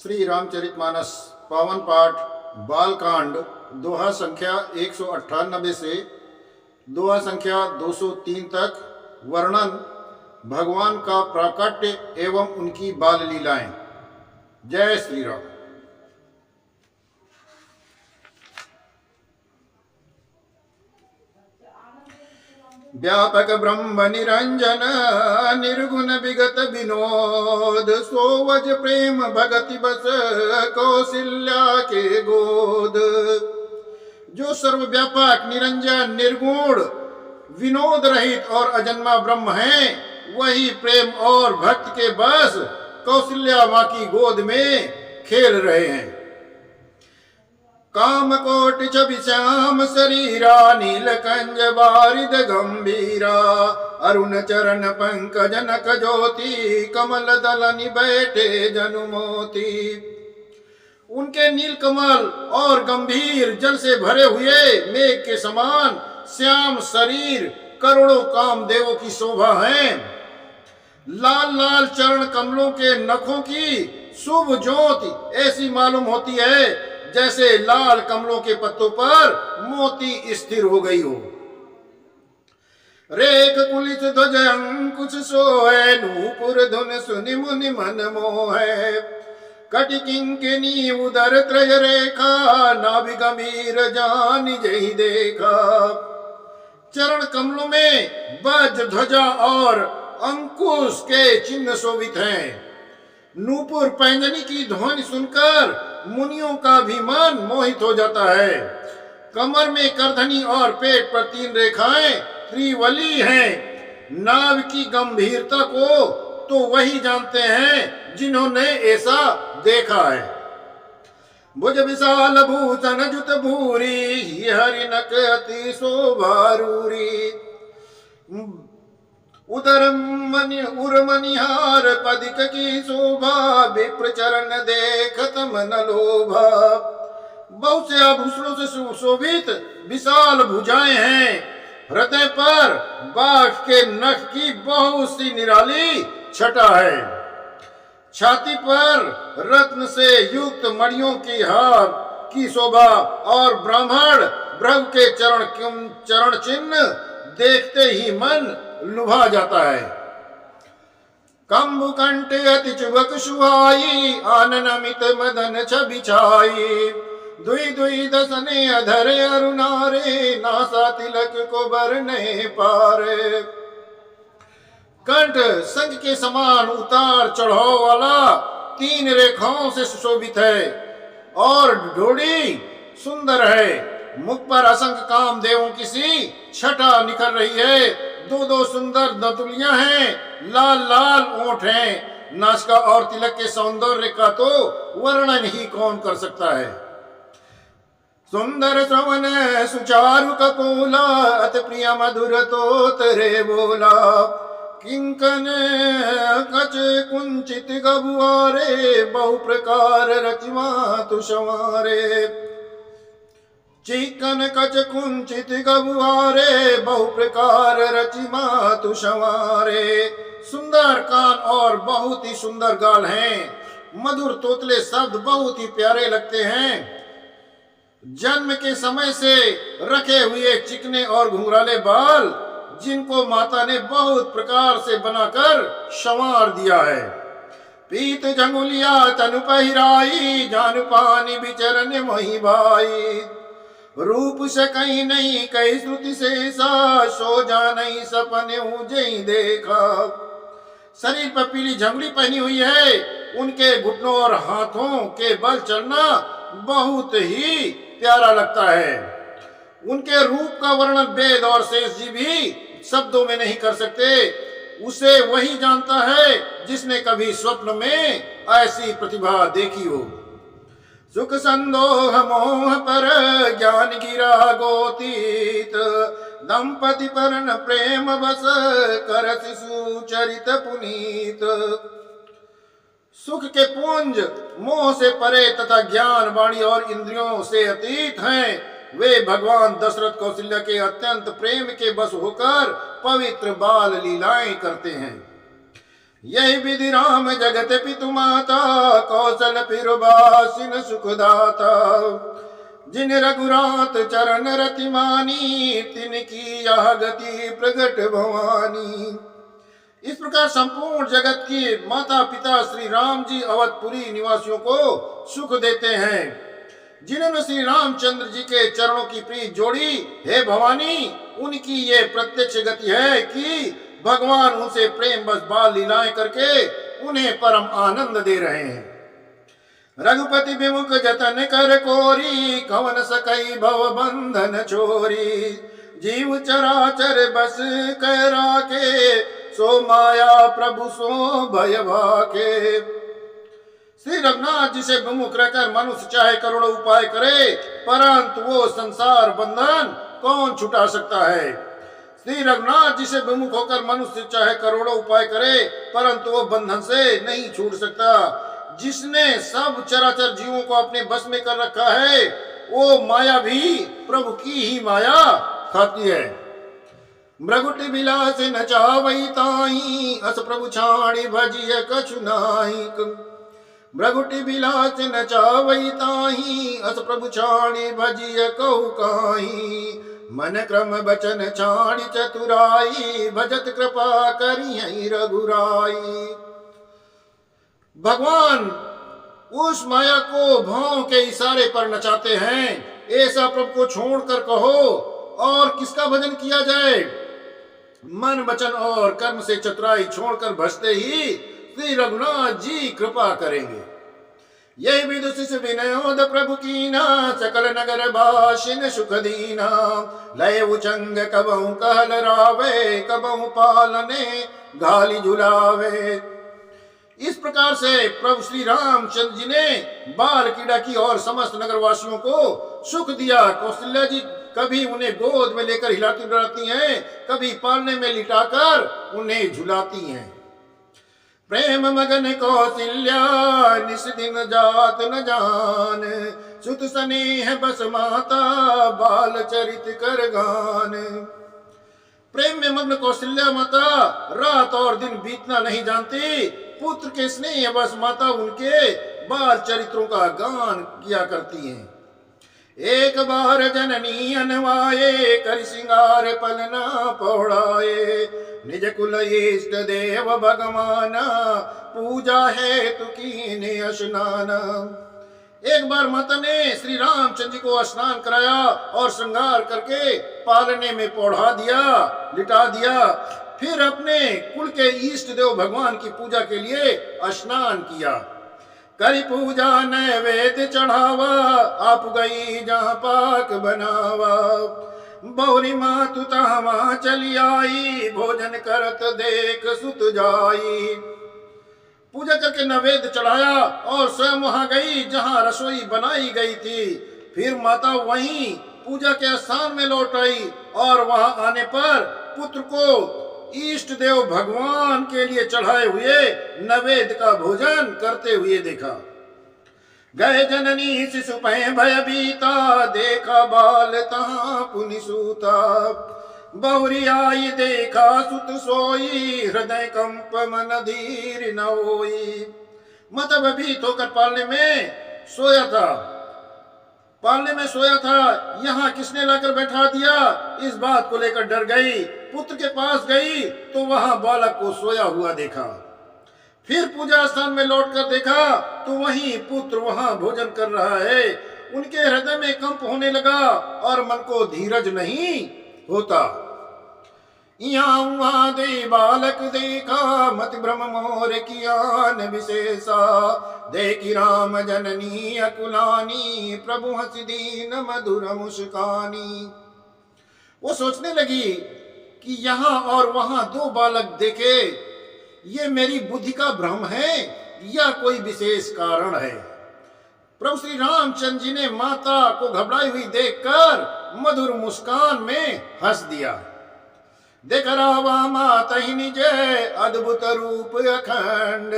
श्री रामचरितमानस पावन पाठ बालकांड दोहा संख्या 198 से दोहा संख्या 203 तक। वर्णन भगवान का प्राकट्य एवं उनकी बाल लीलाएं। जय श्री राम। व्यापक ब्रह्म निरंजन निर्गुण विगत विनोद सोवज प्रेम भगति बस कौशल्या के गोद। जो सर्वव्यापक निरंजन निर्गुण विनोद रहित और अजन्मा ब्रह्म है, वही प्रेम और भक्त के बस कौशल्या मां की गोद में खेल रहे हैं। काम कोट छवि श्याम शरीरा नीलकंज बारिद गंभीरा अरुण चरण पंकज नक ज्योति कमल दलनि बैठे जनुमोती। उनके नील कमल और गंभीर जल से भरे हुए मेघ के समान श्याम शरीर करोड़ों कामदेवों की शोभा है। लाल लाल चरण कमलों के नखों की शुभ ज्योति ऐसी मालूम होती है जैसे लाल कमलों के पत्तों पर मोती स्थिर हो गई हो। रेख कुलित ध्वज अंकुश सोए नूपुर धुन सुनि मुनि मन मोहे। कटि किंकिनी उदर त्रय रेखा नाभि गंभीर जान जहि देखा। चरण कमलों में वज्र ध्वजा और अंकुश के चिन्ह शोभित हैं। नूपुर पैंजनी की ध्वनि सुनकर मुनियों का भी मन मोहित हो जाता है। कमर में करधनी और पेट पर 3 रेखाएं त्रिवली हैं। नाभ की गंभीरता को तो वही जानते हैं जिन्होंने ऐसा देखा है। भुज विशाल भूषण जुत भूरी हरिनक अति शोभारूरी। उर्मनिहार पदिक की शोभा विप्र चरण देखत मन लोभा। बहुत से आभूषणों से सुशोभित विशाल भुजाएं हैं। हृदय पर बाघ के नख की बहुत सी निराली छटा है। छाती पर रत्न से युक्त मणियों की हार की शोभा और ब्राह्मण भृगु के चरण चिन्ह देखते ही मन लुभा जाता है। कंबु कंठ अति चुबक सुहाई आनन अमित मदन छवि छाई। दुई दुई दसने अधर अरुणारे नासा तिलक को बरने पारे। कंठ संख के समान उतार चढ़ाव वाला 3 रेखाओं से सुशोभित है और ढोड़ी सुंदर है। मुख पर असंख्य कामदेवों की सी छटा निकल रही है। 2 सुंदर दंतुलियां हैं। लाल लाल ओंठ हैं। नासिका और तिलक के सौंदर्य का तो वर्णन ही कौन कर सकता है। सुंदर श्रवण सुचारु कपोला अति प्रिय मधुर तो तेरे बोला। किंकन कच कुंचित गबुआरे बहु प्रकार रचिमा तु संवारे। चिकन कच कुंचित गबुआरे बहु प्रकार रचिमा तु संवारे। सुंदर कान और बहुत ही सुंदर गाल हैं। मधुर तोतले शब्द बहुत ही प्यारे लगते हैं। जन्म के समय से रखे हुए चिकने और घुंघराले बाल जिनको माता ने बहुत प्रकार से बनाकर संवार दिया है। पीत जंगुलिया तनु पहिराई जान पानी बिचरन मोहि भाई। रूप से कहीं नहीं कई श्रुति से सा सो जाने सपने जई देखा। शरीर पर पीली झंगड़ी पहनी हुई है। उनके घुटनों और हाथों के बल चलना बहुत ही प्यारा लगता है। उनके रूप का वर्णन वेद और शेष जी भी शब्दों में नहीं कर सकते। उसे वही जानता है जिसने कभी स्वप्न में ऐसी प्रतिभा देखी हो। सुख संदोह मोह पर ज्ञान गिरा गोतीत दंपति परन प्रेम बस कर शिशु चरित पुनीत। सुख के पुंज मोह से परे तथा ज्ञान वाणी और इंद्रियों से अतीत हैं। वे भगवान दशरथ कौशल्या के अत्यंत प्रेम के बस होकर पवित्र बाल लीलाएं करते हैं। यही विधि राम जगत पितु माता, कौशल फिरबासिन सुखदाता। जिन रघुरात चरण रति मानी, तिनकी यह गति प्रगट भवानी। इस प्रकार संपूर्ण जगत की माता पिता श्री राम जी अवधपुरी निवासियों को सुख देते हैं। जिन्होंने श्री रामचंद्र जी के चरणों की प्रीत जोड़ी, हे भवानी, उनकी ये प्रत्यक्ष गति है कि भगवान उनसे प्रेम बस बाल लीलाएं करके उन्हें परम आनंद दे रहे हैं। रघुपति विमुख जतन कर कोरी, कवन सकई भव बंधन छोरी। जीव चराचर बस करा के, सो माया प्रभु सो भय भाके। श्री रघुनाथ जी से विमुख रहकर मनुष्य चाहे करोड़ों उपाय करे, परंतु वो संसार बंधन कौन छुटा सकता है। श्री रघुनाथ जी से विमुख होकर मनुष्य चाहे करोड़ों उपाय करे, परंतु वो बंधन से नहीं छूट सकता। जिसने सब चराचर जीवों को अपने बस में कर रखा है, वो माया भी प्रभु की ही माया खाती है। मृगुटि बिलास न चावई ताई, अस प्रभु छाड़ी भजिय कछु नाई। मृगुटि बिलास न चावई ताही, अस प्रभु छाड़ी भजिय कहु काई। मन क्रम बचन छाड़ी चतुराई, भजत कृपा करियै रघुराई। भगवान उस माया को भाव के इशारे पर नचाते हैं। ऐसा प्रभु को छोड़कर कहो और किसका भजन किया जाए। मन वचन और कर्म से चतुराई छोड़कर भजते ही श्री रघुनाथ जी कृपा करेंगे। यही विदुषि से विनयोद प्रभु कीना, सकल नगर बाशिन सुख दीना। लय उचंग कबहु कहल रावे, कबहु पालने गाली झुलावे। इस प्रकार से प्रभु श्री रामचंद्र जी ने बाल क्रीड़ा की और समस्त नगरवासियों को सुख दिया। कौशल्या जी कभी उन्हें गोद में लेकर हिलाती डुलाती हैं, कभी पालने में लिटाकर उन्हें झुलाती हैं। प्रेम मगन कौशल्या निस दिन जात न जान, सुत स्नेह बस माता बाल चरित कर गान। प्रेम में मग्न कौशल्या माता रात और दिन बीतना नहीं जानती। पुत्र के स्नेह बस माता उनके बाल चरित्रों का गान किया करती हैं। एक बार जननी अनवाए, कर सिंगार पलना पौड़ाए। निज कुल इष्ट देव भगवाना, पूजा है तु कीने स्नाना। एक बार माता ने श्री रामचंद्र जी को स्नान कराया और श्रृंगार करके पालने में पौढ़ा दिया, लिटा दिया। फिर अपने कुल के इष्ट देव भगवान की पूजा के लिए स्नान किया। करी पूजा नैवेद्य चढ़ावा, आप गई जहाँ पाक बनावा। बहुरी मातु तहाँ चली आई, भोजन करत देख सुत जाई। पूजा करके नैवेद्य चढ़ाया और स्वयं वहां गई जहां रसोई बनाई गई थी। फिर माता वहीं पूजा के स्थान में लौट आई और वहां आने पर पुत्र को इष्ट देव भगवान के लिए चढ़ाए हुए नैवेद्य का भोजन करते हुए देखा। गए जननी शिशु पै भयभीता, देखा बाल तहाँ पुनि सूता। बहुरी आई देखा सुत सोई, हृदय कंप मन धीर न होई। मतलब भयभीत होकर पालने में सोया था। यहाँ किसने लाकर बैठा दिया, इस बात को लेकर डर गई। पुत्र के पास गई तो वहां बालक को सोया हुआ देखा। फिर पूजा स्थान में लौटकर देखा तो वहीं पुत्र वहां भोजन कर रहा है। उनके हृदय में कंप होने लगा और मन को धीरज नहीं होता। यहाँ दे बालक देखा, मत भ्रम मोर कियान विशेषा। देखी राम जननी अकुलानी, प्रभु हंस दीन मधुर मुस्कानी। वो सोचने लगी कि यहाँ और वहां दो बालक देखे, ये मेरी बुद्धि का भ्रम है या कोई विशेष कारण है। प्रभु श्री रामचंद्र जी ने माता को घबराई हुई देखकर मधुर मुस्कान में हंस दिया। देख रावा माता ही निज अद्भुत रूप अखंड,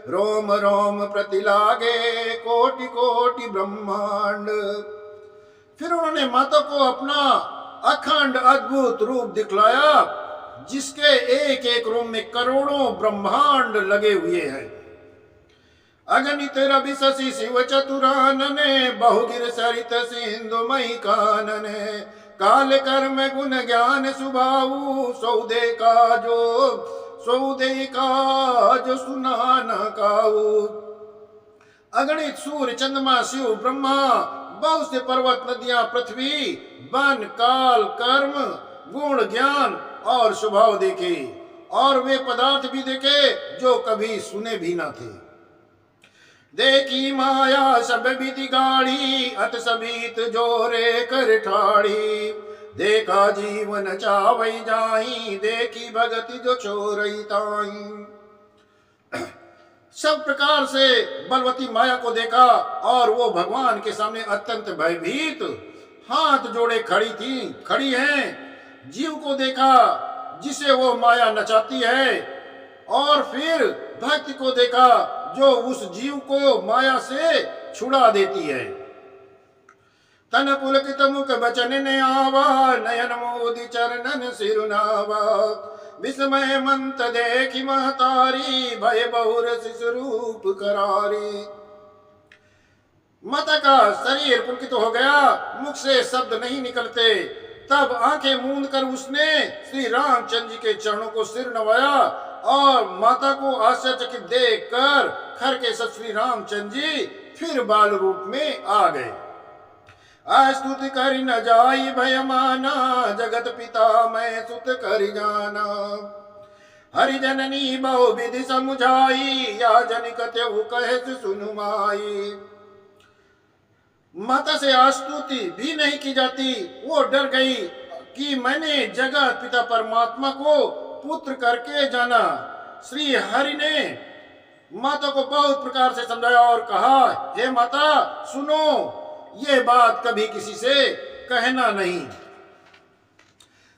रोम रोम प्रति लागे कोटि कोटि ब्रह्मांड। फिर उन्होंने माता को अपना अखंड अद्भुत रूप दिखलाया। जिसके एक एक रोम में करोड़ों ब्रह्मांड लगे हुए हैं। अगणित रवि शशि शिव चतुरानने, बहुगिर सरित सिंधु मई कानने, काल कर्म गुण ज्ञान सुभाऊ, सौदे का जो सुना न काऊ। अगणित सूर्य चंद्रमा शिव ब्रह्मा, बहुत से पर्वत नदियां पृथ्वी, वन काल कर्म गुण ज्ञान और स्वभाव देखे, और वे पदार्थ भी देखे जो कभी सुने भी न थे। देखी माया सब विधि गाड़ी, अत सबीत जोरे कर ठाड़ी, देखा जीवन चावई जाही, देखी भगति जो छोरई ताई। सब प्रकार से बलवती माया को देखा और वो भगवान के सामने अत्यंत भयभीत हाथ जोड़े खड़ी हैं। जीव को देखा जिसे वो माया नचाती है, और फिर भक्ति को देखा जो उस जीव को माया से छुड़ा देती है। तन पुलकित मुख बचन ने आवा, नयन मोदि चरणन सिरुनावा, विस्मय मंत देखी महतारी, भय बहुर शिशु रूप करारी। माता का शरीर पुलकित हो गया, मुख से शब्द नहीं निकलते। तब आंखें मूंद कर उसने श्री रामचंद्र जी के चरणों को सिर नवाया, और माता को आश्चर्यचकित देख कर खर के सब श्री रामचंद्र जी फिर बाल रूप में आ गए। स्तुति करि न जाई भय माना, जगत पिता मैं सुत करि जाना, हरि जननी बहु विधि समुझाई, या जनिक त्यहु कहे सुनु माई। माता से आस्तुति भी नहीं की जाती, वो डर गई कि मैंने जगत पिता परमात्मा को पुत्र करके जाना। श्री हरि ने माता को बहुत प्रकार से समझाया और कहा, हे माता सुनो, ये बात कभी किसी से कहना नहीं।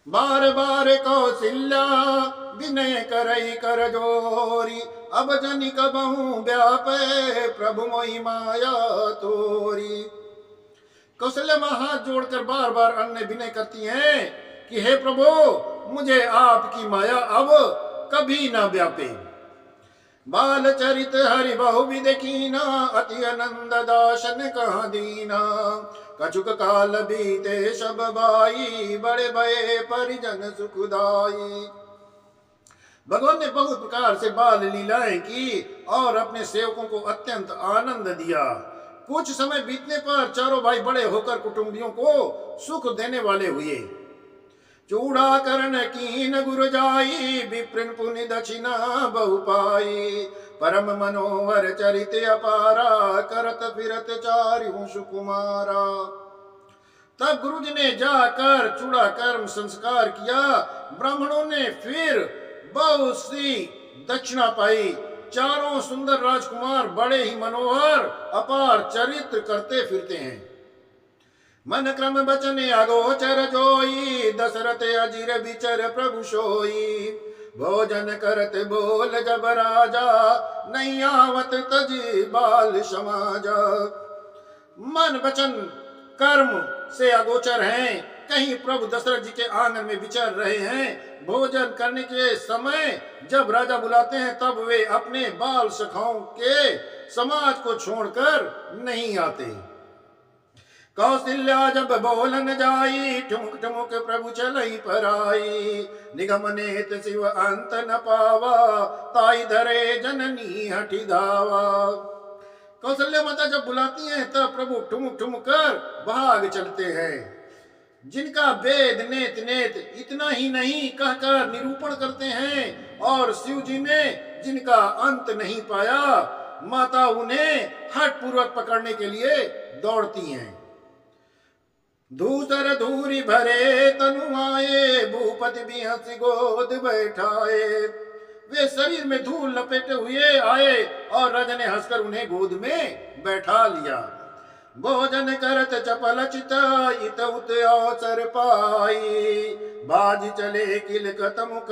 बार बार कौशल्या विनय करई कर जोरी, अब जनिक बहु व्यापे प्रभु मोहि माया तोरी। कौशल्या हाथ जोड़कर बार बार अन्य विनय करती हैं कि हे प्रभु, मुझे आपकी माया अब कभी ना व्यापे। बाल चरित हरि बहु विधि कीना, अति आनंद दासन कहा दीना, कछुक काल बीते सब बाई, बड़े भये परिजन सुखदाई। भगवान ने बहुत प्रकार से बाल लीलाएं की और अपने सेवकों को अत्यंत आनंद दिया। कुछ समय बीतने पर चारों भाई बड़े होकर कुटुंबियों को सुख देने वाले हुए। चूड़ा करण कीन गुरु जाई, विप्रिन पुनि दक्षिणा बहु पाई, परम मनोहर चरित अपारा, करत फिरत चार्यों सुकुमारा। तब गुरु जी ने जाकर चूड़ा कर्म संस्कार किया। ब्राह्मणों ने फिर बहुत सी दक्षिणा पाई। चारों सुंदर राजकुमार बड़े ही मनोहर अपार चरित्र करते फिरते हैं। मन क्रम बचन अगोचर जोई, दशरथ अजिर विचर प्रभु सोई, भोजन करत बोल जब राजा, नहीं आवत तजी बाल समाजा। मन वचन कर्म से अगोचर हैं, कहीं प्रभु दशरथ जी के आंगन में विचर रहे हैं। भोजन करने के समय जब राजा बुलाते हैं तब वे अपने बाल सखाओं के समाज को छोड़कर नहीं आते। कौशल्या जब बोलन जाई, ठुमक ठुमक प्रभु चलई पर आई, निगम नेत शिव अंत न पावा, ताई धरे जननी हठी धावा। कौशल्या माता जब बुलाती हैं तब प्रभु ठुमक ठुमक कर भाग चलते हैं। जिनका वेद नेत नेत इतना ही नहीं कहकर निरूपण करते हैं, और शिव जी ने जिनका अंत नहीं पाया, माता उन्हें हठ पूर्वक पकड़ने के लिए दौड़ती हैं। धूसर धूरी भरे तनु आए, भूपति भी हंसी गोद बैठाए। वे शरीर में धूल लपेटे हुए आए और राजा ने हंसकर उन्हें गोद में बैठा लिया। भोजन करत चपल चित, इत उत अवसर पाई, बाज चले किलकत मुख,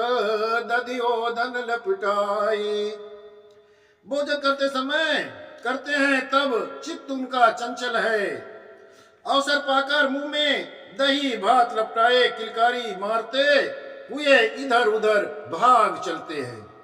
दधियोधन लपटाई। भोजन करते समय करते हैं तब चित्त उनका चंचल है। अवसर पाकर मुंह में दही भात लपटाए किलकारी मारते हुए इधर उधर भाग चलते हैं।